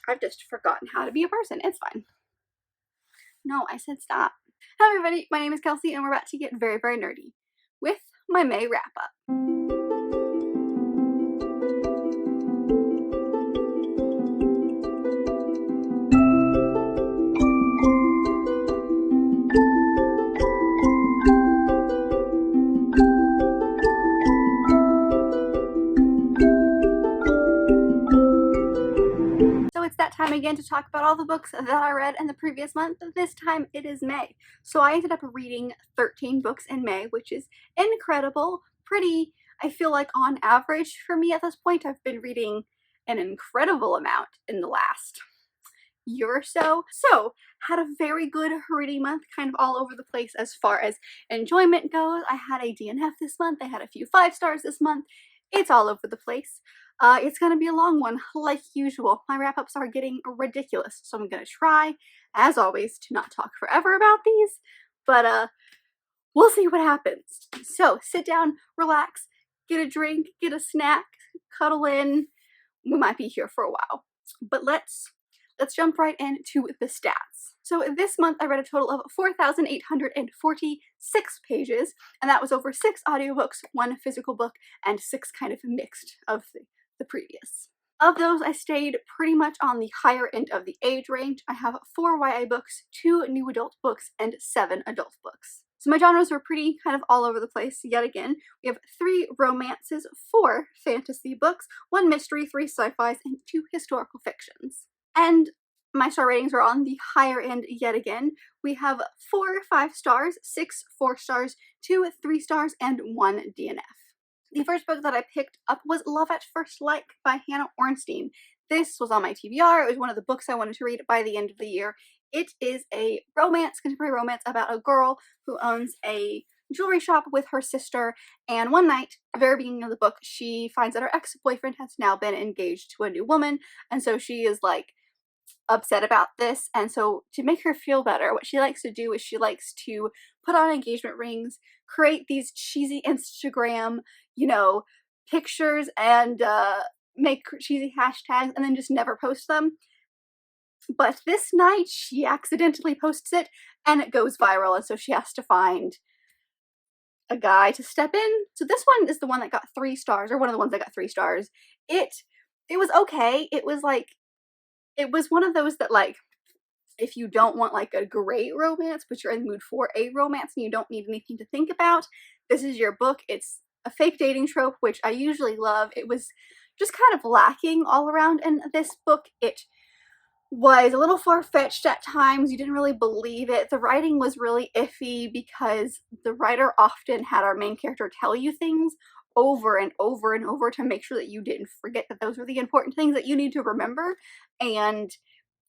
I've just forgotten how to be a person. It's fine. No, I said stop. Hi everybody, my name is Kelsey and we're about to get very, very nerdy with my May wrap up. It's that time again to talk about all the books that I read in the previous month. This time it is May. So I ended up reading 13 books in May, which is incredible. Pretty, I feel like on average for me at this point, I've been reading an incredible amount in the last year or so. So had a very good reading month, kind of all over the place as far as enjoyment goes. I had a DNF this month. I had a few 5 stars this month. It's all over the place. It's going to be a long one, like usual. My wrap-ups are getting ridiculous, so I'm going to try, as always, to not talk forever about these, but we'll see what happens. So sit down, relax, get a drink, get a snack, cuddle in. We might be here for a while, but let's jump right into the stats. So this month I read a total of 4,846 pages, and that was over 6 audiobooks, 1 physical book, and 6 kind of mixed of the previous. Of those, I stayed pretty much on the higher end of the age range. I have 4 YA books, 2 new adult books, and 7 adult books. So my genres were pretty kind of all over the place yet again. We have 3 romances, 4 fantasy books, 1 mystery, 3 sci-fis, and 2 historical fictions. And my star ratings are on the higher end yet again. We have 4 5 stars, 6 4 stars, 2 3 stars, and 1 DNF. The first book that I picked up was Love at First Like by Hannah Ornstein. This was on my TBR. It was one of the books I wanted to read by the end of the year. It is a romance, contemporary romance, about a girl who owns a jewelry shop with her sister, and one night, at the very beginning of the book, she finds that her ex-boyfriend has now been engaged to a new woman, and so she is like upset about this. And so to make her feel better, what she likes to do is she likes to put on engagement rings, create these cheesy Instagram, pictures, and make cheesy hashtags, and then just never post them. But this night she accidentally posts it and it goes viral, and so she has to find a guy to step in. So this one is the one that got 3 stars, or one of the ones that got 3 stars. It was okay. It was one of those that, like, if you don't want like a great romance, but you're in the mood for a romance and you don't need anything to think about, this is your book. It's a fake dating trope, which I usually love. It was just kind of lacking all around in this book. It was a little far-fetched at times. You didn't really believe it. The writing was really iffy because the writer often had our main character tell you things over and over and over to make sure that you didn't forget that those were the important things that you need to remember, and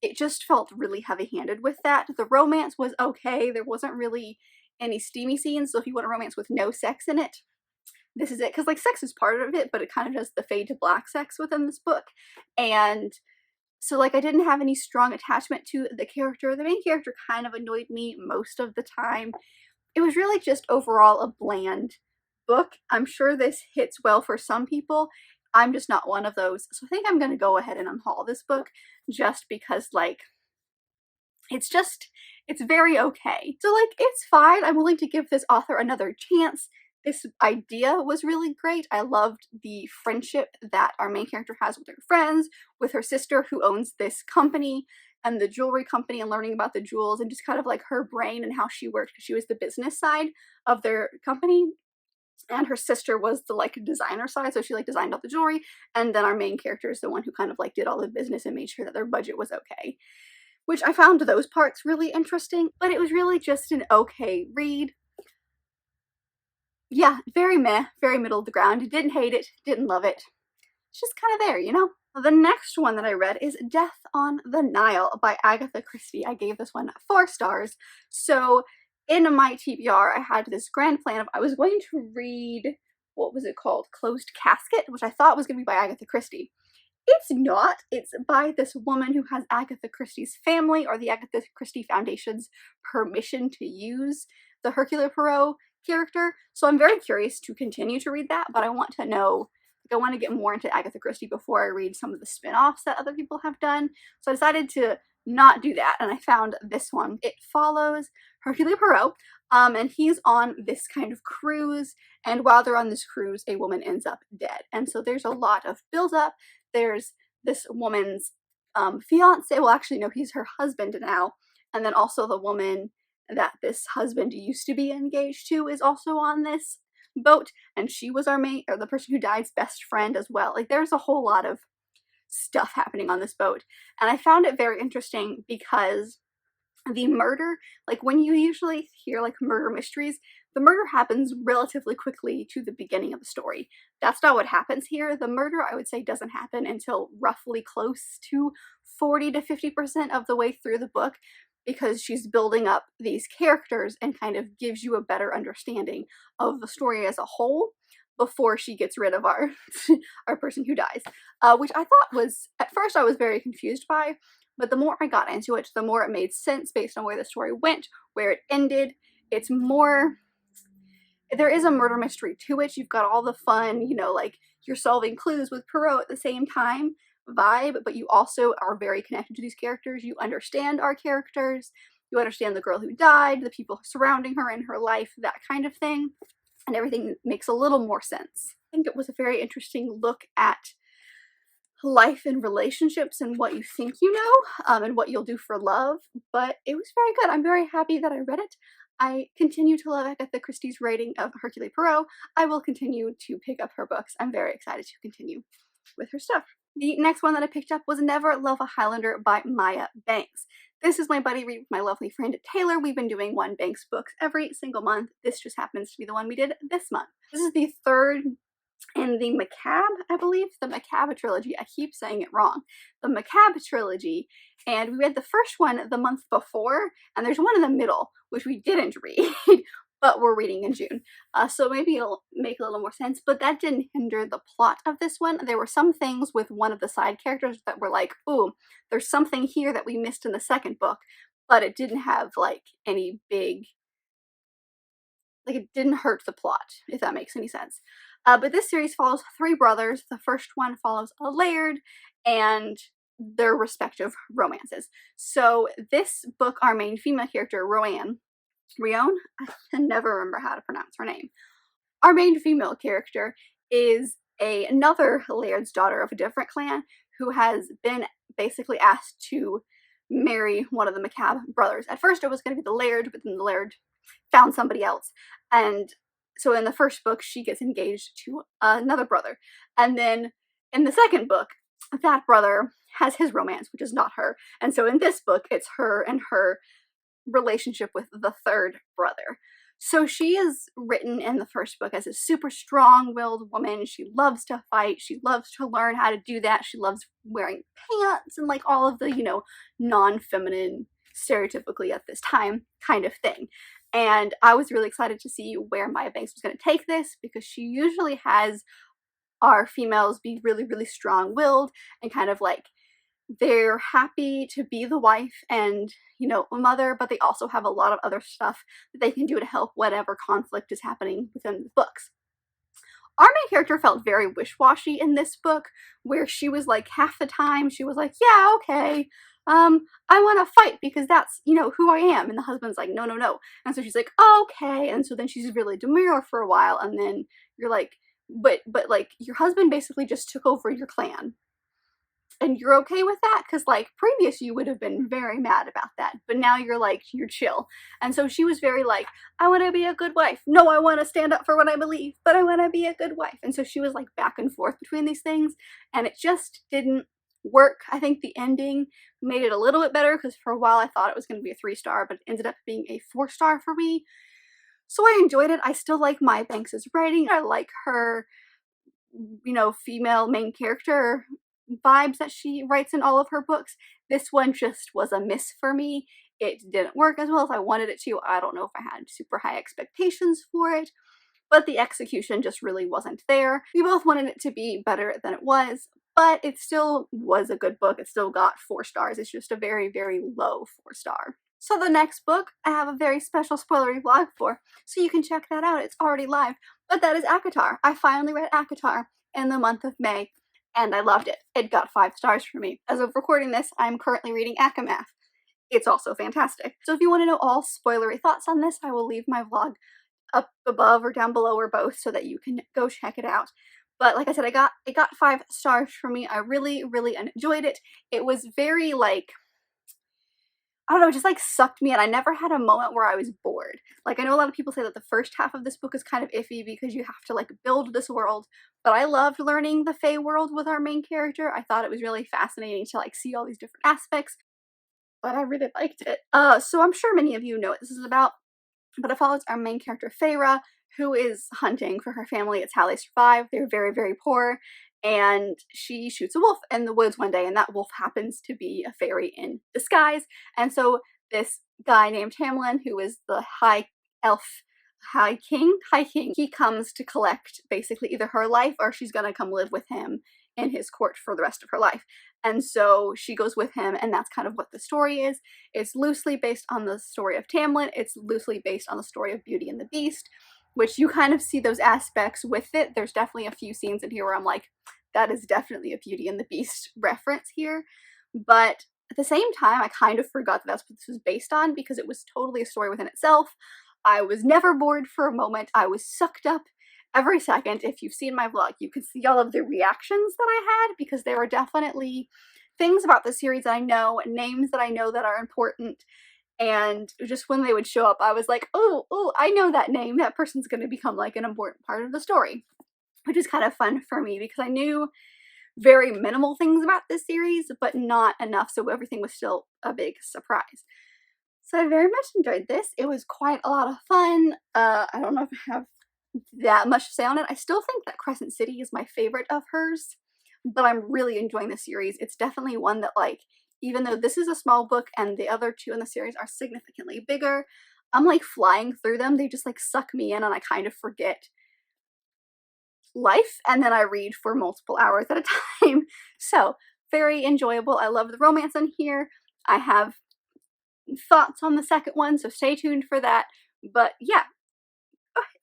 it just felt really heavy-handed with that. The romance was okay. There wasn't really any steamy scenes, so if you want a romance with no sex in it, this is it. Because, like, sex is part of it, but it kind of does the fade to black sex within this book. And so, like, I didn't have any strong attachment to the character. The main character kind of annoyed me most of the time. It was really just overall a bland book. I'm sure this hits well for some people. I'm just not one of those. So I think I'm going to go ahead and unhaul this book just because, like, it's very okay. So, like, it's fine. I'm willing to give this author another chance. This idea was really great. I loved the friendship that our main character has with her friends, with her sister who owns this company and the jewelry company, and learning about the jewels and just kind of like her brain and how she worked, because she was the business side of their company. And her sister was the, like, designer side, so she, like, designed all the jewelry, and then our main character is the one who kind of, like, did all the business and made sure that their budget was okay. Which I found those parts really interesting, but it was really just an okay read. Yeah, very meh, very middle of the ground. Didn't hate it, didn't love it. It's just kind of there, The next one that I read is Death on the Nile by Agatha Christie. I gave this one 4 stars. So in my TBR, I had this grand plan of I was going to read, what was it called? Closed Casket, which I thought was going to be by Agatha Christie. It's not. It's by this woman who has Agatha Christie's family, or the Agatha Christie Foundation's permission to use the Hercule Poirot character. So I'm very curious to continue to read that, but I want to know Like, I want to get more into Agatha Christie before I read some of the spin-offs that other people have done. So I decided to not do that, and I found this one. It follows Hercule Poirot, and he's on this kind of cruise, and while they're on this cruise, a woman ends up dead. And so there's a lot of build-up. There's this woman's fiance, well actually no, he's her husband now, and then also the woman that this husband used to be engaged to is also on this boat, and she was the person who died's best friend as well. Like, there's a whole lot of stuff happening on this boat, and I found it very interesting because the murder, like when you usually hear like murder mysteries, the murder happens relatively quickly to the beginning of the story. That's not what happens here. The murder, I would say, doesn't happen until roughly close to 40 to 50% of the way through the book, because she's building up these characters and kind of gives you a better understanding of the story as a whole before she gets rid of our our person who dies, which I thought was, at first I was very confused by, but the more I got into it, the more it made sense based on where the story went, where it ended. It's more, there is a murder mystery to it. You've got all the fun, you know, like you're solving clues with Poirot at the same time vibe, but you also are very connected to these characters. You understand our characters. You understand the girl who died, the people surrounding her in her life, that kind of thing. And everything makes a little more sense. I think it was a very interesting look at life and relationships and what you think you know, and what you'll do for love, but it was very good. I'm very happy that I read it. I continue to love Agatha Christie's writing of Hercule Poirot. I will continue to pick up her books. I'm very excited to continue with her stuff. The next one that I picked up was Never Love a Highlander by Maya Banks. This is my buddy read with my lovely friend Taylor. We've been doing one Banks books every single month. This just happens to be the one we did this month. This is the third in the Macabre, I believe, the Macabre trilogy. I keep saying it wrong. The Macabre trilogy, and we read the first one the month before, and there's one in the middle, which we didn't read, but we're reading in June. So maybe it'll make a little more sense, but that didn't hinder the plot of this one. There were some things with one of the side characters that were like, ooh, there's something here that we missed in the second book, but it didn't have like any big, like it didn't hurt the plot, if that makes any sense. But this series follows three brothers. The first one follows a laird and their respective romances. So this book, our main female character, Rione, I can never remember how to pronounce her name. Our main female character is another laird's daughter of a different clan who has been basically asked to marry one of the Macabre brothers. At first it was going to be the laird, but then the laird found somebody else, and so in the first book she gets engaged to another brother, and then in the second book that brother has his romance, which is not her, and so in this book it's her and her relationship with the third brother. So she is written in the first book as a super strong-willed woman. She loves to fight. She loves to learn how to do that. She loves wearing pants and like all of the, you know, non-feminine, stereotypically at this time kind of thing. And I was really excited to see where Maya Banks was going to take this, because she usually has our females be really, really strong-willed and kind of like they're happy to be the wife and, you know, mother, but they also have a lot of other stuff that they can do to help whatever conflict is happening within the books. Our main character felt very wish-washy in this book, where she was like, half the time she was like, yeah, okay, I want to fight because that's, you know, who I am. And the husband's like, no, no, no. And so she's like, okay. And so then she's really demure for a while. And then you're like, but like your husband basically just took over your clan. And you're okay with that? Because like previous you would have been very mad about that, but now you're like, you're chill. And so she was very like, I want to be a good wife. No, I want to stand up for what I believe, but I want to be a good wife. And so she was like back and forth between these things, and it just didn't work. I think the ending made it a little bit better, because for a while I thought it was going to be a 3-star, but it ended up being a 4-star for me. So I enjoyed it. I still like Maya Banks' writing. I like her, you know, female main character vibes that she writes in all of her books. This one just was a miss for me. It didn't work as well as I wanted it to. I don't know if I had super high expectations for it, but the execution just really wasn't there. We both wanted it to be better than it was, but it still was a good book. It still got 4 stars. It's just a very, very low 4-star. So the next book I have a very special spoilery vlog for, so you can check that out. It's already live, but that is Acotar. I finally read Acotar, in the month of May, and I loved it. It got 5 stars for me. As of recording this, I'm currently reading Acotar. It's also fantastic. So if you want to know all spoilery thoughts on this, I will leave my vlog up above or down below or both so that you can go check it out. But like I said, it got 5 stars for me. I really, really enjoyed it. It was very like, I don't know, it just like sucked me in. I never had a moment where I was bored. Like I know a lot of people say that the first half of this book is kind of iffy because you have to like build this world, but I loved learning the Fae world with our main character. I thought it was really fascinating to like see all these different aspects, but I really liked it. So I'm sure many of you know what this is about, but it follows our main character Feyre, who is hunting for her family. It's how they survive. They're very, very poor, and she shoots a wolf in the woods one day, and that wolf happens to be a fairy in disguise. And so this guy named Tamlin, who is the high king, he comes to collect basically either her life or she's gonna come live with him in his court for the rest of her life. And so she goes with him, and that's kind of what the story is. It's loosely based on the story of Tamlin. It's loosely based on the story of Beauty and the Beast, which you kind of see those aspects with it. There's definitely a few scenes in here where I'm like, that is definitely a Beauty and the Beast reference here. But at the same time, I kind of forgot that that's what this was based on because it was totally a story within itself. I was never bored for a moment. I was sucked up every second. If you've seen my vlog, you can see all of the reactions that I had because there are definitely things about the series that I know, names that I know that are important, and just when they would show up, I was like, oh, I know that name. That person's going to become like an important part of the story, which is kind of fun for me because I knew very minimal things about this series, but not enough, so everything was still a big surprise. So I very much enjoyed this. It was quite a lot of fun. I don't know if I have that much to say on it. I still think that Crescent City is my favorite of hers, but I'm really enjoying the series. It's definitely one that, like, even though this is a small book and the other 2 in the series are significantly bigger, I'm like flying through them. They just like suck me in and I kind of forget life, and then I read for multiple hours at a time. So very enjoyable. I love the romance in here. I have thoughts on the second one, so stay tuned for that. But yeah,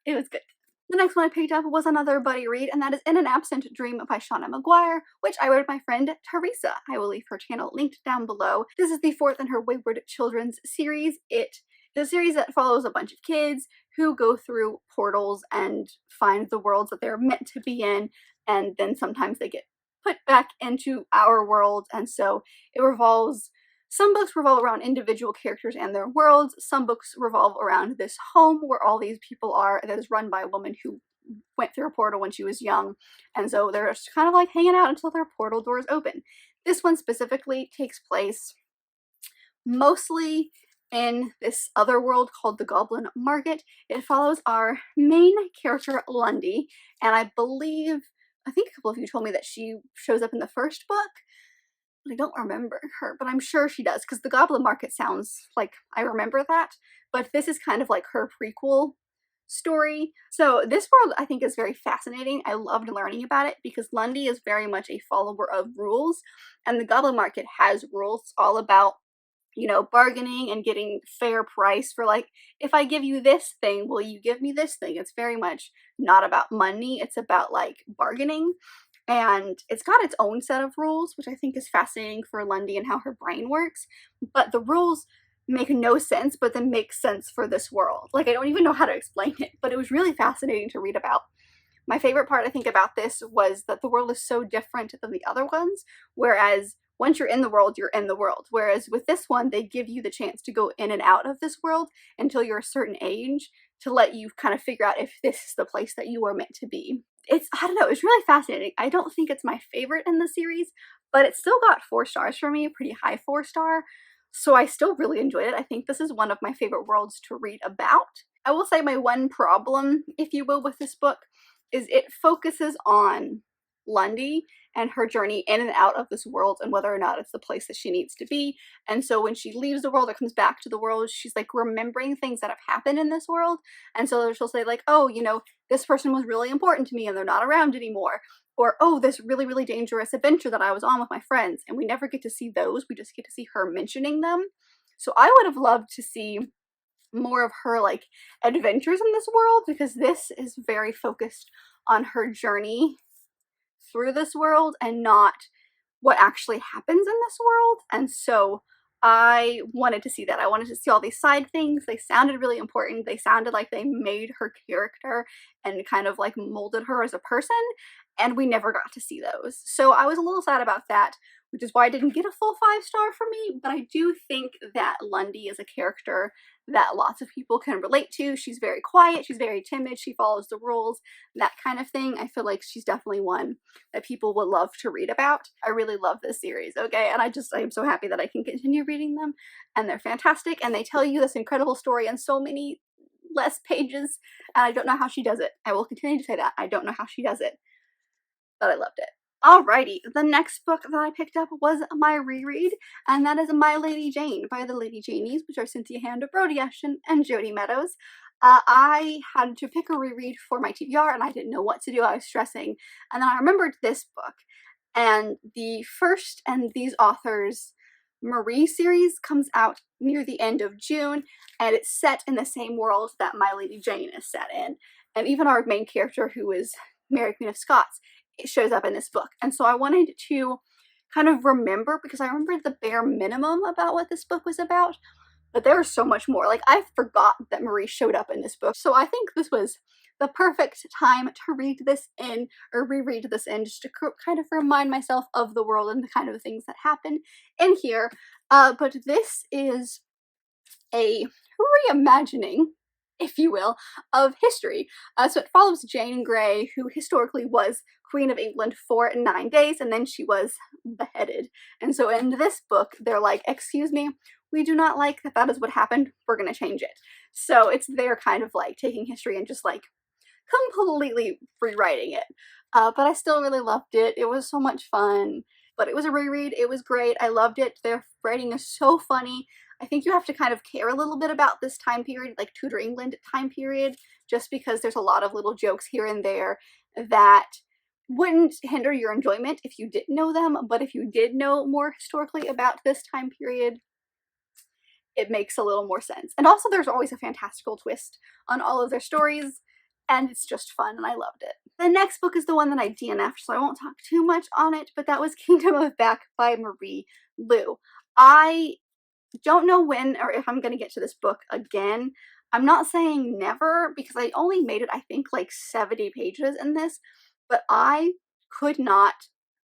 it was good. The next one I picked up was another buddy read, and that is In an Absent Dream by Shauna Maguire, which I read with my friend Teresa. I will leave her channel linked down below. This is the 4th in her Wayward Children's series. It is a series that follows a bunch of kids who go through portals and find the worlds that they're meant to be in, and then sometimes they get put back into our world, and so it revolves. Some books revolve around individual characters and their worlds. Some books revolve around this home where all these people are, that is run by a woman who went through a portal when she was young. And so they're just kind of like hanging out until their portal doors open. This one specifically takes place mostly in this other world called the Goblin Market. It follows our main character, Lundy, and I think a couple of you told me that she shows up in the first book. I don't remember her, but I'm sure she does because the Goblin Market sounds like I remember that, but this is kind of like her prequel story. So this world I think is very fascinating. I loved learning about it because Lundy is very much a follower of rules, and the Goblin Market has rules. It's all about, you know, bargaining and getting fair price for, like, if I give you this thing, will you give me this thing? It's very much not about money. It's about like bargaining. And it's got its own set of rules, which I think is fascinating for Lundy and how her brain works. But the rules make no sense, but then make sense for this world. Like, I don't even know how to explain it, but it was really fascinating to read about. My favorite part, I think, about this was that the world is so different than the other ones, whereas once you're in the world, you're in the world. Whereas with this one, they give you the chance to go in and out of this world until you're a certain age to let you kind of figure out if this is the place that you are meant to be. I don't know, it's really fascinating. I don't think it's my favorite in the series, but it still got 4 stars for me, a pretty high 4-star. So I still really enjoyed it. I think this is one of my favorite worlds to read about. I will say my one problem, if you will, with this book is it focuses on Lundy and her journey in and out of this world and whether or not it's the place that she needs to be. And so when she leaves the world or comes back to the world, she's like remembering things that have happened in this world. And so she'll say like, oh, you know, this person was really important to me and they're not around anymore. Or, oh, this really, really dangerous adventure that I was on with my friends. And we never get to see those. We just get to see her mentioning them. So I would have loved to see more of her like adventures in this world, because this is very focused on her journey through this world and not what actually happens in this world. And so I wanted to see that. I wanted to see all these side things. They sounded really important. They sounded like they made her character and kind of like molded her as a person, and we never got to see those. So I was a little sad about that, which is why I didn't get a full 5-star for me, but I do think that Lundy is a character that lots of people can relate to. She's very quiet, she's very timid, she follows the rules, that kind of thing. I feel like she's definitely one that people would love to read about. I really love this series, okay? And I'm so happy that I can continue reading them, and they're fantastic, and they tell you this incredible story in so many less pages, and I don't know how she does it. I will continue to say that. I don't know how she does it, but I loved it. Alrighty, the next book that I picked up was my reread, and that is My Lady Jane by the Lady Janies, which are Cynthia Hand, Brody Ashton, and Jody Meadows. I had to pick a reread for my TBR, and I didn't know what to do. I was stressing, and then I remembered this book, and the first and these authors' Marie series comes out near the end of June, and it's set in the same world that My Lady Jane is set in, and even our main character, who is Mary Queen of Scots, it shows up in this book. And so I wanted to kind of remember, because I remembered the bare minimum about what this book was about, but there was so much more. Like, I forgot that Marie showed up in this book. So I think this was the perfect time to read this in, or reread this in, just to kind of remind myself of the world and the kind of things that happen in here. But this is a reimagining, if you will, of history. So it follows Jane Grey, who historically was Queen of England for 9 days, and then she was beheaded. And so in this book, they're like, excuse me, we do not like that that is what happened, we're gonna change it. So it's their kind of like taking history and just like completely rewriting it. But I still really loved it. It was so much fun. But it was a reread. It was great. I loved it. Their writing is so funny. I think you have to kind of care a little bit about this time period, like Tudor England time period, just because there's a lot of little jokes here and there that wouldn't hinder your enjoyment if you didn't know them, but if you did know more historically about this time period, it makes a little more sense. And also there's always a fantastical twist on all of their stories, and it's just fun, and I loved it. The next book is the one that I DNF'd, so I won't talk too much on it, but that was Kingdom of Back by Marie Lu. I don't know when or if I'm going to get to this book again. I'm not saying never, because I only made it, I think, like 70 pages in this, but I could not,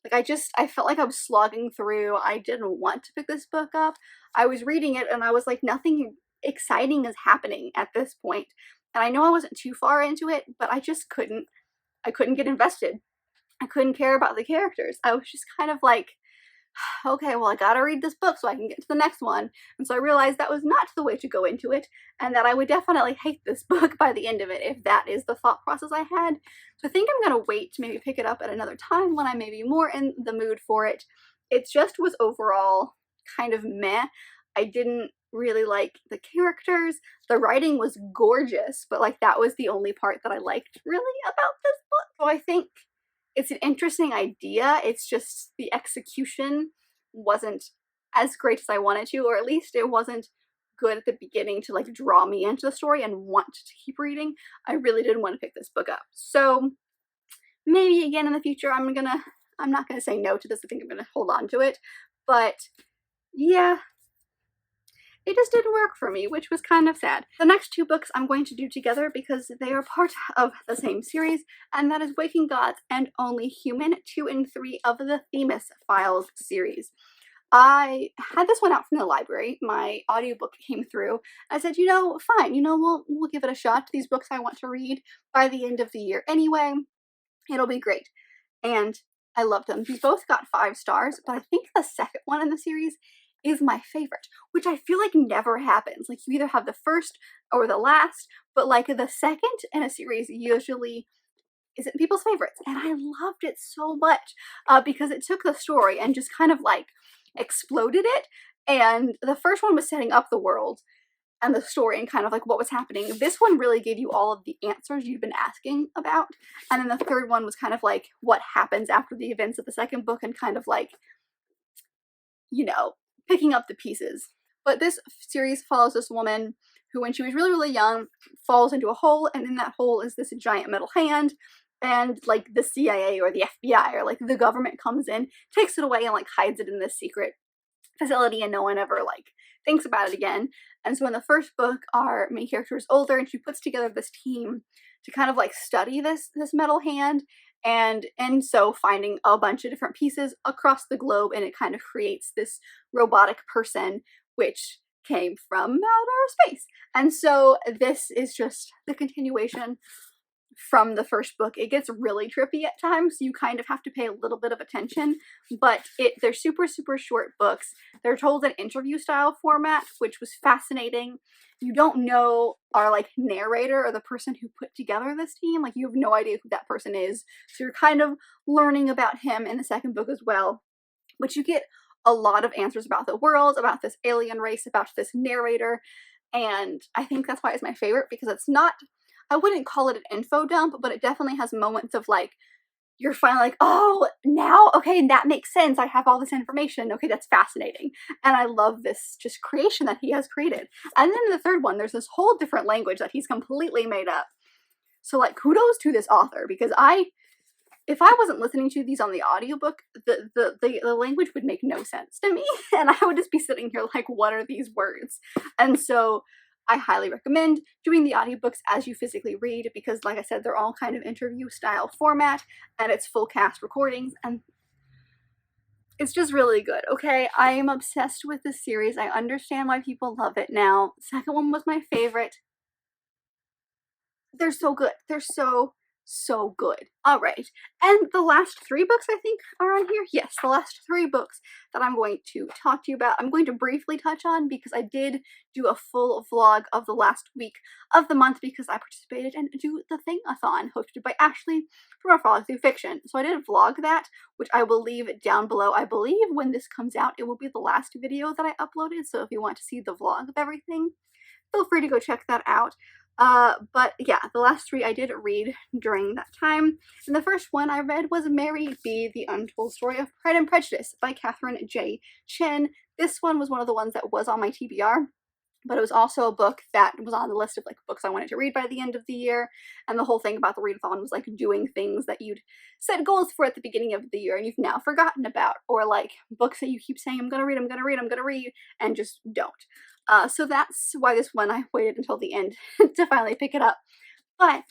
like, I felt like I was slogging through. I didn't want to pick this book up. I was reading it and I was like, nothing exciting is happening at this point. And I know I wasn't too far into it, but I just couldn't get invested. I couldn't care about the characters. I was just kind of like, okay, well, I gotta read this book so I can get to the next one. And so I realized that was not the way to go into it, and that I would definitely hate this book by the end of it if that is the thought process I had. So I think I'm gonna wait to maybe pick it up at another time when I may be more in the mood for it. It just was overall kind of meh. I didn't really like the characters. The writing was gorgeous, but like that was the only part that I liked really about this book. So I think it's an interesting idea. It's just the execution wasn't as great as I wanted to, or at least it wasn't good at the beginning to like draw me into the story and want to keep reading. I really didn't want to pick this book up. So maybe again in the future I'm not gonna say no to this. I think I'm gonna hold on to it. But yeah, it just didn't work for me, which was kind of sad. The next two books I'm going to do together because they are part of the same series, and that is Waking Gods and Only Human, 2 and 3 of the Themis Files series. I had this one out from the library. My audiobook came through. I said, you know, fine, you know, we'll give it a shot. These books I want to read by the end of the year anyway. It'll be great. And I loved them. These both got 5 stars, but I think the second one in the series is my favorite, which I feel like never happens. Like, you either have the first or the last, but like the second in a series usually isn't people's favorites. And I loved it so much because it took the story and just kind of like exploded it. And the first one was setting up the world and the story and kind of like what was happening. This one really gave you all of the answers you've been asking about. And then the third one was kind of like what happens after the events of the second book and kind of like, you know, picking up the pieces. But this series follows this woman who, when she was really, really young, falls into a hole, and in that hole is this giant metal hand, and like the CIA or the FBI or like the government comes in, takes it away and like hides it in this secret facility, and no one ever like thinks about it again. And so in the first book, our main character is older and she puts together this team to kind of like study this metal hand, and so finding a bunch of different pieces across the globe, and it kind of creates this robotic person which came from outer space. And so this is just the continuation from the first book. It gets really trippy at times. You kind of have to pay a little bit of attention, but they're super, super short books. They're told in interview style format, which was fascinating. You don't know our like narrator or the person who put together this team. Like you have no idea who that person is. So you're kind of learning about him in the second book as well. But you get a lot of answers about the world, about this alien race, about this narrator. And I think that's why it's my favorite, because it's not, I wouldn't call it an info dump, but it definitely has moments of like, you're finally like, oh, now, okay, that makes sense. I have all this information. Okay, that's fascinating. And I love this just creation that he has created. And then in the third one, there's this whole different language that he's completely made up. So like, kudos to this author, because if I wasn't listening to these on the audiobook, the language would make no sense to me. And I would just be sitting here like, what are these words? And so I highly recommend doing the audiobooks as you physically read, because like I said, they're all kind of interview style format, and it's full cast recordings, and it's just really good. Okay, I am obsessed with this series. I understand why people love it now. The second one was my favorite. They're so good. They're so good. All right, and the last 3 books I think are on here. Yes, the last 3 books that I'm going to talk to you about, I'm going to briefly touch on, because I did do a full vlog of the last week of the month, because I participated in Do the Thing-a-thon hosted by Ashley from our Follow Through Fiction. So I did vlog that, which I will leave down below. I believe when this comes out, it will be the last video that I uploaded, so if you want to see the vlog of everything, feel free to go check that out. But yeah, the last 3 I did read during that time. And the first one I read was Mary B. The Untold Story of Pride and Prejudice by Catherine J. Chen. This one was one of the ones that was on my TBR, but it was also a book that was on the list of like books I wanted to read by the end of the year. And the whole thing about the readathon was like doing things that you'd set goals for at the beginning of the year and you've now forgotten about, or like books that you keep saying, I'm gonna read, and just don't. So that's why this one I waited until the end to finally pick it up. But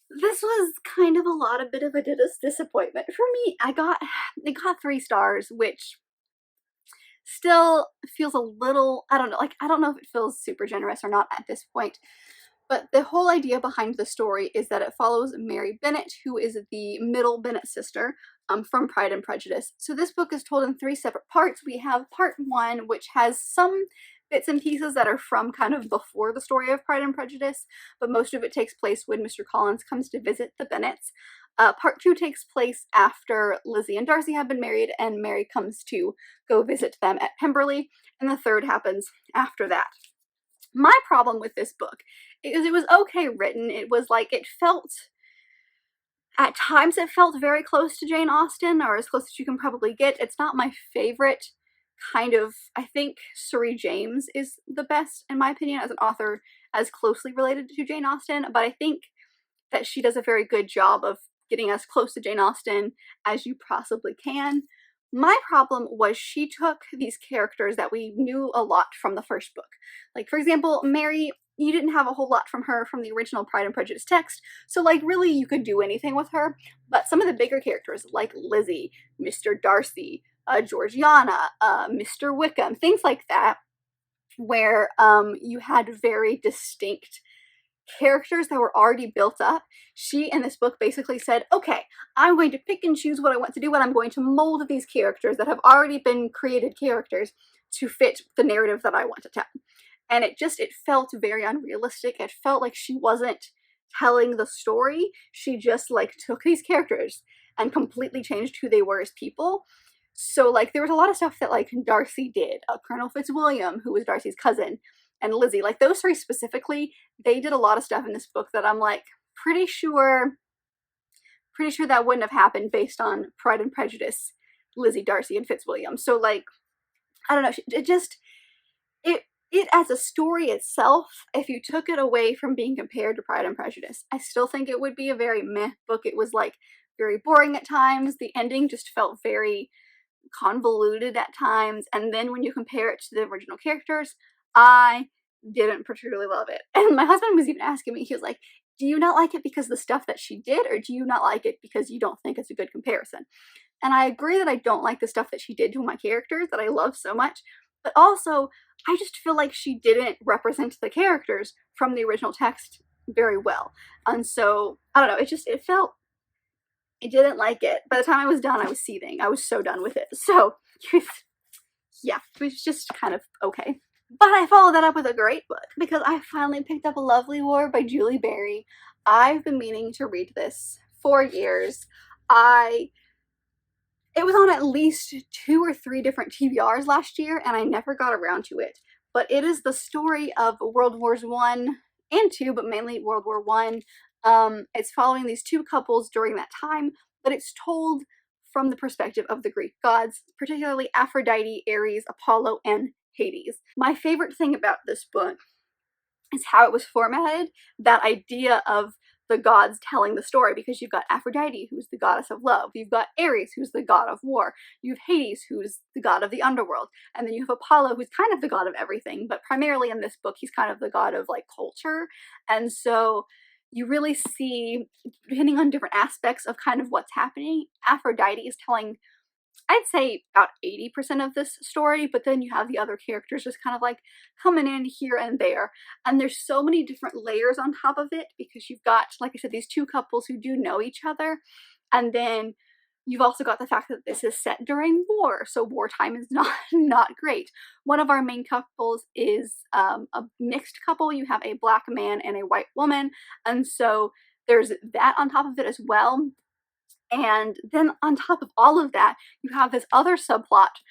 this was kind of a bit of a disappointment for me. It got 3 stars, which still feels a little, I don't know, like I don't know if it feels super generous or not at this point. But the whole idea behind the story is that it follows Mary Bennet, who is the middle Bennet sister from Pride and Prejudice. So this book is told in 3 separate parts. We have part 1, which has some bits and pieces that are from kind of before the story of Pride and Prejudice, but most of it takes place when Mr. Collins comes to visit the Bennets. Part 2 takes place after Lizzie and Darcy have been married and Mary comes to go visit them at Pemberley, and the third happens after that. My problem with this book is it was okay written. It was like, at times it felt very close to Jane Austen, or as close as you can probably get. It's not my favorite kind of, I think Surrey James is the best, in my opinion, as an author as closely related to Jane Austen, but I think that she does a very good job of getting as close to Jane Austen as you possibly can. My problem was she took these characters that we knew a lot from the first book. Like, for example, Mary, you didn't have a whole lot from her from the original Pride and Prejudice text, so like really you could do anything with her, but some of the bigger characters like Lizzie, Mr. Darcy, Georgiana, Mr. Wickham, things like that, where you had very distinct characters that were already built up. She in this book basically said, okay, I'm going to pick and choose what I want to do, and I'm going to mold these characters that have already been created characters to fit the narrative that I want to tell. And it felt very unrealistic. It felt like she wasn't telling the story. She just like took these characters and completely changed who they were as people. So like there was a lot of stuff that like Darcy did. Colonel Fitzwilliam, who was Darcy's cousin, and Lizzie, like those 3 specifically, they did a lot of stuff in this book that I'm like pretty sure that wouldn't have happened based on Pride and Prejudice, Lizzie, Darcy, and Fitzwilliam. So like, I don't know, it as a story itself, if you took it away from being compared to Pride and Prejudice, I still think it would be a very meh book. It was like very boring at times. The ending just felt very convoluted at times, and then when you compare it to the original characters, I didn't particularly love it. And my husband was even asking me, he was like, do you not like it because of the stuff that she did, or do you not like it because you don't think it's a good comparison? And I agree that I don't like the stuff that she did to my characters that I love so much, but also I just feel like she didn't represent the characters from the original text very well. And so, I don't know, it felt, I didn't like it. By the time I was done, I was seething. I was so done with it. So, yeah, it was just kind of okay. But I followed that up with a great book because I finally picked up A Lovely War by Julie Berry. I've been meaning to read this for years. It was on at least 2 or 3 different TBRs last year, and I never got around to it. But it is the story of World Wars I and II, but mainly World War I. It's following these 2 couples during that time, but it's told from the perspective of the Greek gods, particularly Aphrodite, Ares, Apollo, and Hades. My favorite thing about this book is how it was formatted, that idea of the gods telling the story, because you've got Aphrodite, who's the goddess of love, you've got Ares, who's the god of war, you have Hades, who's the god of the underworld, and then you have Apollo, who's kind of the god of everything, but primarily in this book, he's kind of the god of like culture. And so you really see, depending on different aspects of kind of what's happening, Aphrodite is telling, I'd say, about 80% of this story, but then you have the other characters just kind of like coming in here and there. And there's so many different layers on top of it because you've got, like I said, these 2 couples who do know each other. And then you've also got the fact that this is set during war, so wartime is not great. One of our main couples is a mixed couple. You have a black man and a white woman, and so there's that on top of it as well. And then on top of all of that, you have this other subplot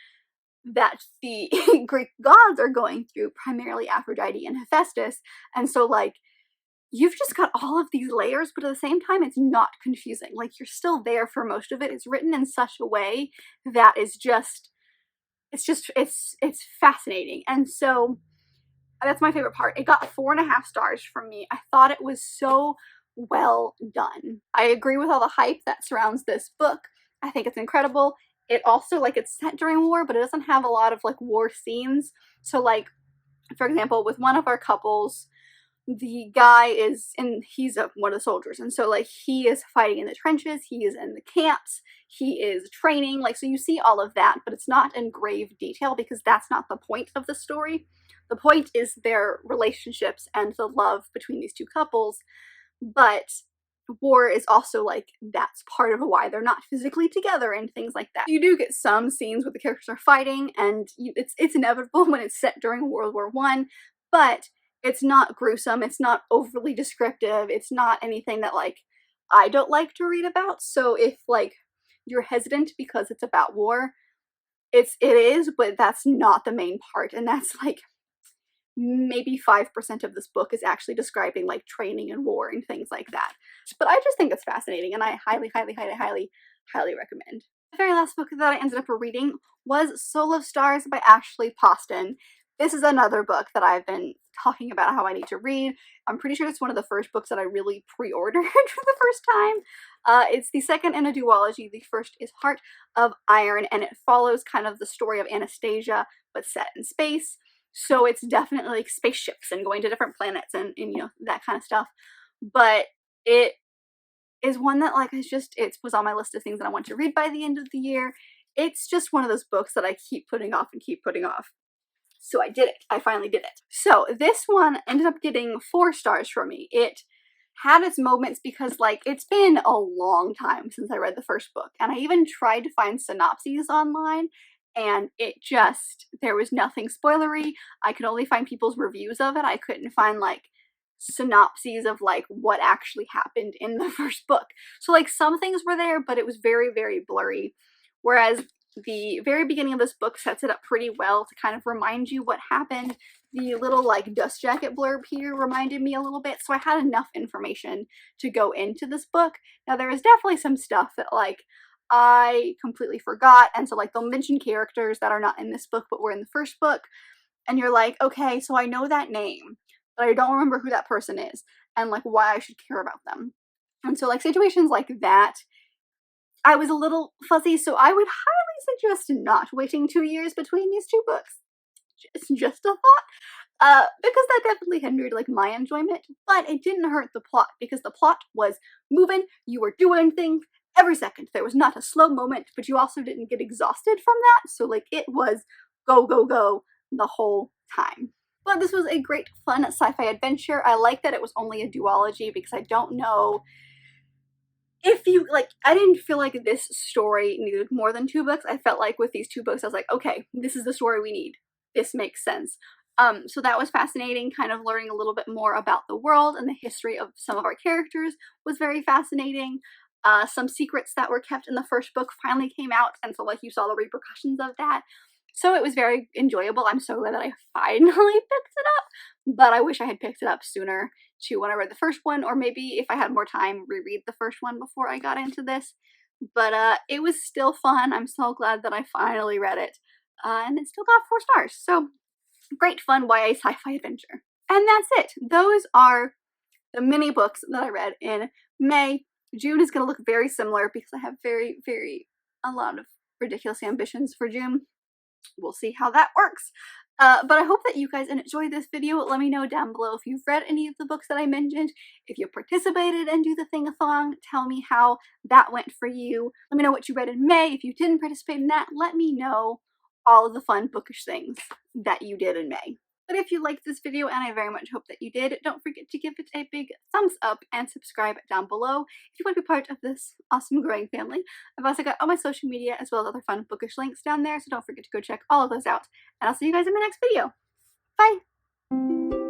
that the Greek gods are going through, primarily Aphrodite and Hephaestus. And so, like, you've just got all of these layers, but at the same time, it's not confusing. Like, you're still there for most of it. It's written in such a way that is just, it's fascinating. And so that's my favorite part. It got 4.5 stars from me. I thought it was so well done. I agree with all the hype that surrounds this book. I think it's incredible. It also, like, it's set during war, but it doesn't have a lot of like war scenes. So, like, for example, with one of our couples, the guy is he's one of the soldiers, and so like he is fighting in the trenches, he is in the camps, he is training, like, so you see all of that, but it's not in grave detail because that's not the point of the story. The point is their relationships and the love between these 2 couples. But war is also, like, that's part of why they're not physically together and things like that. You do get some scenes where the characters are fighting, and it's inevitable when it's set during World War I, but it's not gruesome, it's not overly descriptive, it's not anything that, like, I don't like to read about. So if, like, you're hesitant because it's about war, it is, but that's not the main part, and that's, like, maybe 5% of this book is actually describing like training and war and things like that. But I just think it's fascinating, and I highly recommend. The very last book that I ended up reading was Soul of Stars by Ashley Poston. This is another book that I've been talking about how I need to read. I'm pretty sure it's one of the first books that I really pre-ordered for the first time. It's the second in a duology. The first is Heart of Iron, and it follows kind of the story of Anastasia, but set in space. So it's definitely like spaceships and going to different planets and you know, that kind of stuff. But it is one that, like, it was on my list of things that I want to read by the end of the year. It's just one of those books that I keep putting off and keep putting off. So I did it. I finally did it. So this one ended up getting 4 stars from me. It had its moments because, like, it's been a long time since I read the first book, and I even tried to find synopses online, and there was nothing spoilery. I could only find people's reviews of it. I couldn't find, like, synopses of, like, what actually happened in the first book. So, like, some things were there, but it was very, very blurry. Whereas the very beginning of this book sets it up pretty well to kind of remind you what happened. The little, like, dust jacket blurb here reminded me a little bit, so I had enough information to go into this book. Now, there is definitely some stuff that, like, I completely forgot, and so, like, they'll mention characters that are not in this book but were in the first book, and you're like, okay, so I know that name, but I don't remember who that person is and like why I should care about them. And so like situations like that, I was a little fuzzy, so I would highly suggest not waiting 2 years between these two books. Just a thought. Because that definitely hindered like my enjoyment, but it didn't hurt the plot because the plot was moving, you were doing things every second. There was not a slow moment, but you also didn't get exhausted from that, so like it was go, go, go the whole time. But this was a great, fun sci-fi adventure. I like that it was only a duology because I don't know if you, like, I didn't feel like this story needed more than 2 books. I felt like with these 2 books, I was like, okay, this is the story we need. This makes sense. So that was fascinating, kind of learning a little bit more about the world and the history of some of our characters was very fascinating. Some secrets that were kept in the first book finally came out, and so like you saw the repercussions of that. So it was very enjoyable. I'm so glad that I finally picked it up, but I wish I had picked it up sooner too when I read the first one, or maybe if I had more time, reread the first one before I got into this. But it was still fun. I'm so glad that I finally read it. And it still got 4 stars. So great fun YA sci-fi adventure. And that's it. Those are the mini books that I read in May. June is going to look very similar because I have a lot of ridiculous ambitions for June. We'll see how that works. But I hope that you guys enjoyed this video. Let me know down below if you've read any of the books that I mentioned. If you participated in Do the Thing-a-thon, tell me how that went for you. Let me know what you read in May. If you didn't participate in that, let me know all of the fun bookish things that you did in May. But if you liked this video, and I very much hope that you did, don't forget to give it a big thumbs up and subscribe down below if you want to be part of this awesome growing family. I've also got all my social media as well as other fun bookish links down there, so don't forget to go check all of those out. And I'll see you guys in my next video. Bye!